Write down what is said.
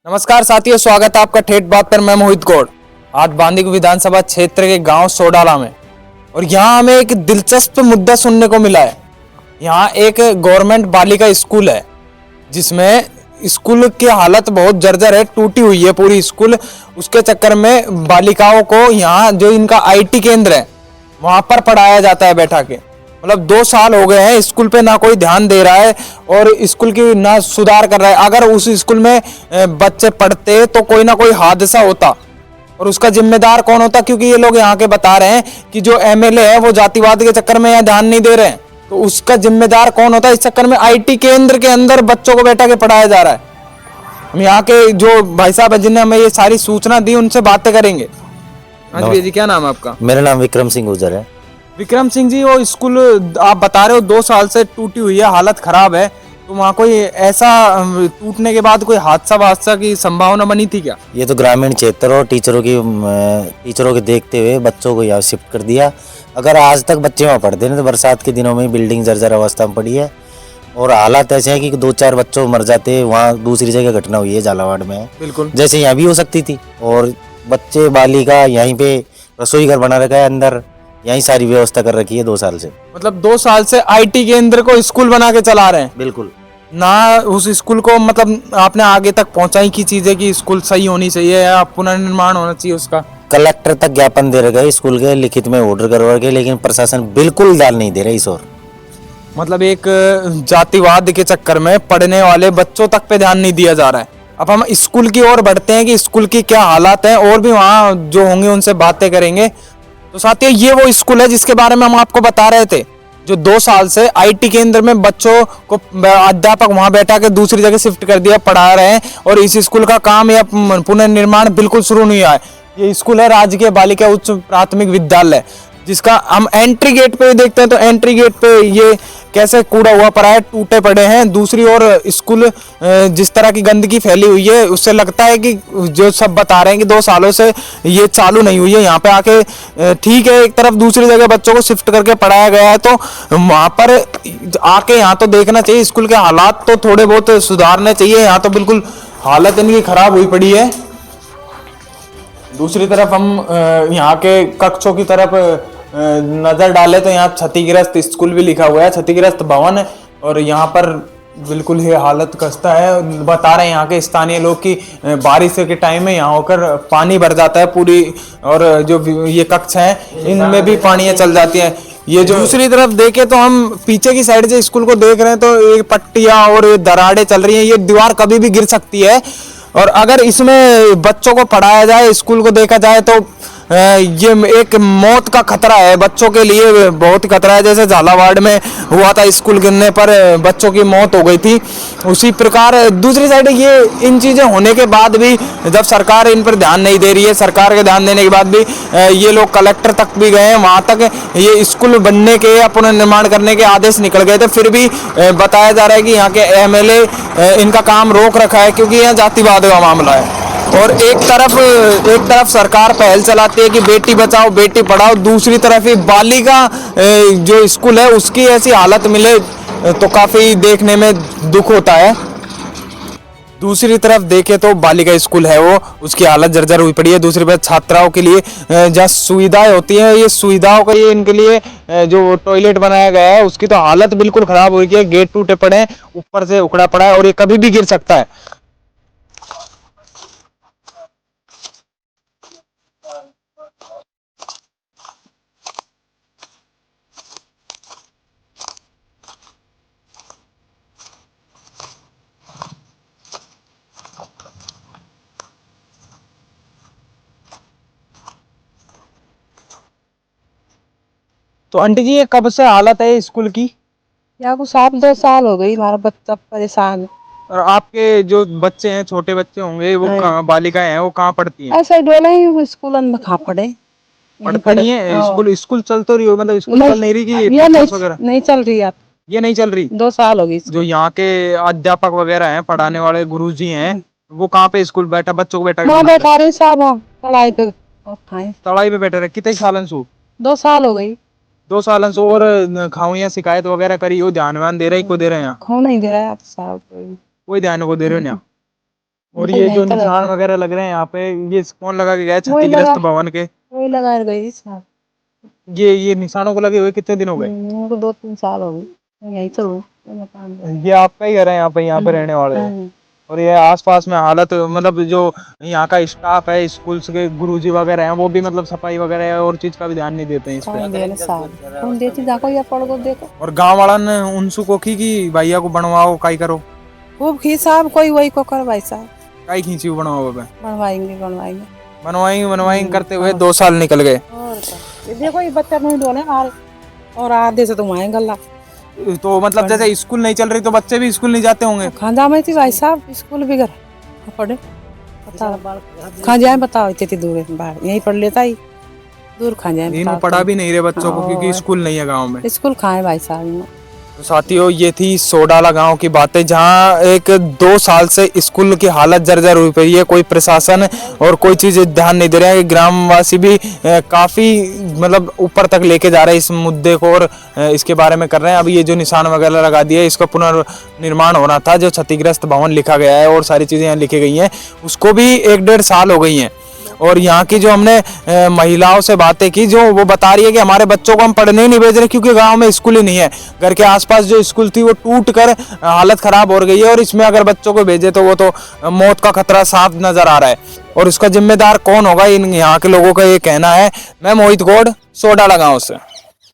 नमस्कार साथियों, स्वागत है आपका ठेठ बात पर। मैं मोहित गौड़। आज बांदीकुई विधानसभा क्षेत्र के गांव सोडाला में, और यहाँ हमें एक दिलचस्प मुद्दा सुनने को मिला है। यहाँ एक गवर्नमेंट बालिका स्कूल है, जिसमें स्कूल की हालत बहुत जर्जर है, टूटी हुई है पूरी स्कूल। उसके चक्कर में बालिकाओं को यहाँ जो इनका आईटी केंद्र है वहां पर पढ़ाया जाता है बैठा के। मतलब 2 साल हो गए हैं, स्कूल पे ना कोई ध्यान दे रहा है और स्कूल की ना सुधार कर रहा है। अगर उस स्कूल में बच्चे पढ़ते तो कोई ना कोई हादसा होता, और उसका जिम्मेदार कौन होता? क्योंकि ये लोग यहाँ के बता रहे हैं कि जो एमएलए है वो जातिवाद के चक्कर में यहाँ ध्यान नहीं दे रहे हैं, तो उसका जिम्मेदार कौन होता है? इस चक्कर में आईटी केंद्र के अंदर बच्चों को बैठा के पढ़ाया जा रहा है। हम यहाँ के जो भाई साहब है जिन्हें हमें ये सारी सूचना दी, उनसे बातें करेंगे। हाँ जी भैया जी, क्या नाम है आपका? मेरा नाम विक्रम सिंह गुजर है। विक्रम सिंह जी, वो स्कूल आप बता रहे हो 2 साल से टूटी हुई है, हालत खराब है, तो वहाँ कोई ऐसा टूटने के बाद कोई हादसा की संभावना बनी थी क्या? ये तो ग्रामीण क्षेत्र और टीचरों के देखते हुए बच्चों को यहाँ शिफ्ट कर दिया। अगर आज तक बच्चे वहाँ पढ़ते हैं तो बरसात के दिनों में बिल्डिंग जर्जर अवस्था में पड़ी है, और हालात ऐसे हैं कि 2-4 बच्चों मर जाते। वहाँ दूसरी जगह घटना हुई है झालावाड़ में, बिल्कुल जैसे यहाँ भी हो सकती थी। और बच्चे बालिका यहीं पे रसोई घर बना रखा है अंदर, यही सारी व्यवस्था कर रखी है 2 साल से। मतलब 2 साल से आईटी केंद्र को स्कूल बना के चला रहे हैं। बिल्कुल ना उस स्कूल को मतलब आपने आगे तक पहुंचाई की चीजें कि स्कूल सही होनी चाहिए या पुनर्निर्माण होना चाहिए उसका? कलेक्टर तक ज्ञापन दे रखा है स्कूल के, लिखित में ऑर्डर करवा के, लेकिन प्रशासन बिल्कुल ध्यान नहीं दे रहा इस ओर। मतलब एक जातिवाद के चक्कर में पढ़ने वाले बच्चों तक पे ध्यान नहीं दिया जा रहा है। अब हम स्कूल की ओर बढ़ते हैं कि स्कूल की क्या हालात हैं, और भी वहाँ जो होंगे उनसे बातें करेंगे। तो साथियों, ये वो स्कूल है जिसके बारे में हम आपको बता रहे थे, जो 2 साल से आईटी केंद्र में बच्चों को अध्यापक वहां बैठा के दूसरी जगह शिफ्ट कर दिया, पढ़ा रहे हैं, और इस स्कूल का काम या पुनर्निर्माण बिल्कुल शुरू नहीं हुआ है। ये स्कूल है राजकीय बालिका उच्च प्राथमिक विद्यालय, जिसका हम एंट्री गेट पे देखते हैं तो एंट्री गेट पे ये कैसे कूड़ा हुआ पड़ा है, टूटे पड़े हैं। दूसरी ओर स्कूल जिस तरह की गंदगी फैली हुई है, उससे लगता है कि जो सब बता रहे हैं कि 2 सालों से ये चालू नहीं हुई है। यहाँ पे आके ठीक है, एक तरफ दूसरी जगह बच्चों को शिफ्ट करके पढ़ाया गया है, तो वहां पर आके यहाँ तो देखना चाहिए, स्कूल के हालात तो थोड़े बहुत सुधारने चाहिए। यहाँ तो बिल्कुल हालत इनकी खराब हुई पड़ी है। दूसरी तरफ हम यहाँ के कक्षों की तरफ नजर डाले तो यहाँ क्षतिग्रस्त स्कूल भी लिखा हुआ है, क्षतिग्रस्त भवन है, और यहाँ पर बिल्कुल ही हालत खस्ता है। बता रहे हैं यहाँ के स्थानीय लोग कि बारिश के टाइम में यहाँ होकर पानी भर जाता है पूरी, और जो ये कक्ष हैं इनमें भी पानी चल जाती है। ये जो दूसरी तरफ देखे तो हम पीछे की साइड से स्कूल को देख रहे हैं, तो ये पट्टियां और दरारें चल रही हैं। ये दीवार कभी भी गिर सकती है, और अगर इसमें बच्चों को पढ़ाया जाए, स्कूल को देखा जाए, तो ये एक मौत का खतरा है बच्चों के लिए, बहुत ही खतरा है। जैसे झालावाड़ में हुआ था, स्कूल गिरने पर बच्चों की मौत हो गई थी, उसी प्रकार दूसरी साइड ये इन चीजें होने के बाद भी जब सरकार इन पर ध्यान नहीं दे रही है, सरकार के ध्यान देने के बाद भी ये लोग कलेक्टर तक भी गए हैं, वहां तक ये स्कूल बनने के या पुनर्निर्माण करने के आदेश निकल गए थे, फिर भी बताया जा रहा है कि यहाँ के एमएलए इनका काम रोक रखा है, क्योंकि यहाँ जातिवाद का मामला है। और एक तरफ सरकार पहल चलाती है कि बेटी बचाओ बेटी पढ़ाओ, दूसरी तरफ ही बालिका जो स्कूल है उसकी ऐसी हालत मिले तो काफी देखने में दुख होता है। दूसरी तरफ देखे तो बालिका स्कूल है वो, उसकी हालत जर्जर हुई पड़ी है। दूसरी तरफ छात्राओं के लिए जहाँ सुविधाएं होती हैं, ये सुविधाओं का ये इनके लिए जो टॉयलेट बनाया गया है उसकी तो हालत बिल्कुल खराब हो गई है। गेट टूटे पड़े हैं, ऊपर से उखड़ा पड़ा है, और ये कभी भी गिर सकता है। तो आंटी जी, ये कब से हालत है स्कूल की? या कुछ 7-2 साल हो गई, हमारा बच्चा परेशान है। और आपके जो बच्चे हैं, छोटे बच्चे होंगे, वो कहाँ, बालिकाएं हैं, वो कहाँ पढ़ती हैं? ऐसा ही डोला ही स्कूल में खा पड़े। पढ़ते नहीं है? स्कूल चल तो रही हो, मतलब स्कूल चल नहीं रही कि ये नहीं चल रही आप? ये नहीं चल रही। 2 साल हो गई। जो यहाँ के अध्यापक वगैरह हैं, पढ़ाने वाले गुरुजी हैं, वो कहाँ पे स्कूल बैठा, बच्चों को बैठा वहाँ बैठा रहे साहब, पढ़ाई पे तड़ाई पे बैठे रहे। कितने सालन सो? 2 साल हो गई। 2 सालन सो। और खाऊं या शिकायत वगैरह करी हो? ध्यान व्यान दे रहे को दे रहे हैं? खो नहीं दे रहा है आप साहब, कोई ध्यान को दे रहे हो? और ये जो निशान वगैरह लग रहे हैं यहाँ पे, ये कौन लगा के गया है वही लगा। क्षतिग्रस्त भवन के? वही लगा गई साहब। ये निशानों को लगे हुए कितने दिन हो गए? उनको 2-3 साल हो गए, यही तो हूँ मकान में। ये आपका ही घर है यहाँ पे रहने वाले हैं? हाँ। और ये आसपास में हालत, मतलब जो यहाँ का स्टाफ है, स्कूल्स के गुरुजी वगैरह हैं, वो भी मतलब सफाई वगैरह और चीज का भी ध्यान नहीं देते हैं इस पे। कौन देने साहब, कौन देती देखो या पढ़ को देखो। और गांव वाला ने उनसु को की भैया को बनवाओ, काई करो, खूब खी साहब, कोई वही को कर भाई साहब। काई खींची बनवाओ पे? बनवाएंगे बनवाएंगे करते हुए 2 साल निकल गए। और क्या, ये देखो ये बच्चा नहीं डोले हमारे, और आधे से तो वहाँ गल्ला। तो मतलब जैसे स्कूल नहीं चल रही तो बच्चे भी स्कूल नहीं जाते होंगे? खांजा में थी भाई साहब, स्कूल भी घर पढ़े बताओ, खांजा में बताओ इतनी दूर है बाहर, यहीं पढ़ लेता ही दूर खांजा में। इनको पढ़ा भी नहीं रहे बच्चों को क्योंकि स्कूल नहीं है गाँव में। स्कूल खाए भाई साहब। तो साथियों, ये थी सोडाला गांव की बातें, जहां एक 2 साल से स्कूल की हालत जर्जर हुई पड़ी है। कोई प्रशासन और कोई चीज ध्यान नहीं दे रहा है। ग्रामवासी भी काफी मतलब ऊपर तक लेके जा रहे हैं इस मुद्दे को और इसके बारे में कर रहे हैं। अभी ये जो निशान वगैरह लगा दिए, इसका पुनर्निर्माण होना था, जो क्षतिग्रस्त भवन लिखा गया है और सारी चीजें यहाँ लिखी गई हैं, उसको भी 1-1.5 साल हो गई हैं। और यहाँ की जो हमने महिलाओं से बातें की, जो वो बता रही है कि हमारे बच्चों को हम पढ़ने ही नहीं भेज रहे क्योंकि गांव में स्कूल ही नहीं है। घर के आसपास जो स्कूल थी वो टूट कर हालत खराब हो गई है और इसमें अगर बच्चों को भेजे तो वो तो मौत का खतरा साफ नजर आ रहा है। और उसका जिम्मेदार कौन होगा, इन यहाँ के लोगों का ये कहना है। मैं मोहित गौड़, सोडाला गाँव से।